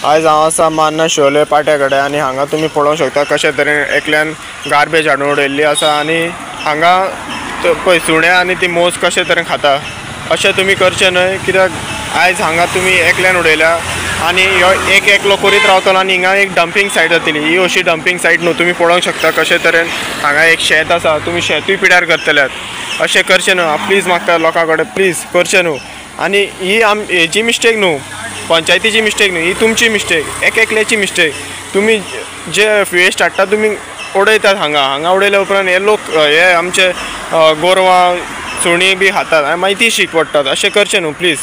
आज हांव आसा मान्ना शोले पाट्या कडेन आनी हांगा तुमी पळोवंक शकता कशे तरेन एकल्यान गार्बेज हाडून उडयल्ली आसा आनी हांगा पळय सुण्या आनी ती मोस कशे तरेन खाता। अशें तुमी करचें न्हय, कित्याक आयज हांगा तुमी एकल्यान उडयल्या आनी हो एक एकलो करीत रावतलो आनी हिंगा एक डंपिंग सायट जातली। ही अशी डंपिंग सायट न्हू, तुमी पळोवंक शकता कशे तरेन हांगा एक शेत आसा, तुमी शेतूय पिड्यार करतल्यात। अशें करचें न्हू, हांव प्लीज मागता लोकां कडेन, प्लीज करचें न्हू। आनी ही हेची मिस्टेक न्हू, पंचायतीची मिस्टेक न्हू, ही तुमची मिस्टेक, एक एकल्याची मिस्टेक। तुम्ही जे वेस्ट हाडटा तुमी उडयतात हांगा उडयल्या उपरांत हे लोक हे आमचे गोरवां सुणी बी खातात आनी मागीर ती शीक पडटात। अशें करचें न्हू प्लीज।